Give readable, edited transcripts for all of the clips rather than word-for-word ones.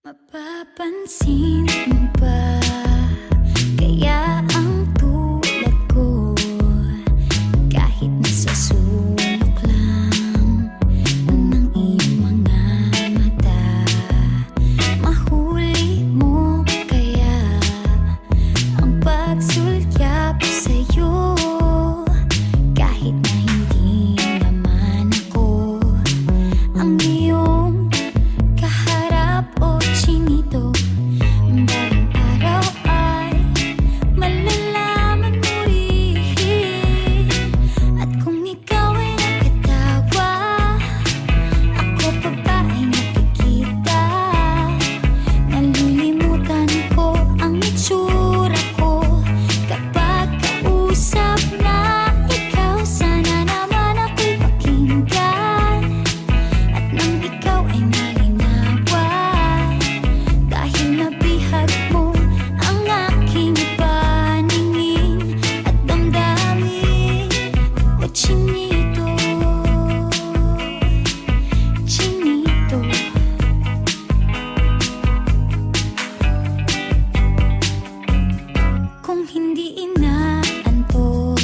Mapapansin mo ba kaya ang tulad ko, kahit nasa sulok lang ng iyong mga mata, mahuli mo kaya ang pagsulyap sa'yo, kahit na hindi naman ako ang iyong kaharap o chinito. Balang araw ay malalaman mo rin, at kung ikaw ay nakatawa, ako pa ba ay nakikita? Nalilimutan ko ang itsura ko kapag kausap na ikaw. Sana naman ako'y pakinggan, at nang ikaw ay malinawan, dahil nabihag mo ang aking paningin at damdamin. O chinito, chinito, kung hindi inaantok,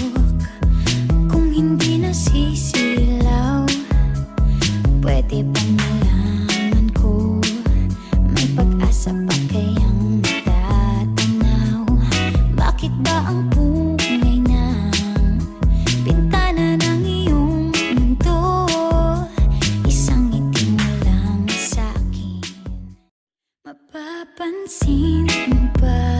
kung hindi nasisilaw, pwede bang malaman ko may pag-asa pa kayang natatanaw? Bakit ba ang pungay ng bintana ng iyong mundo isang ngiti mo lang sa'kin? Mapapansin mo ba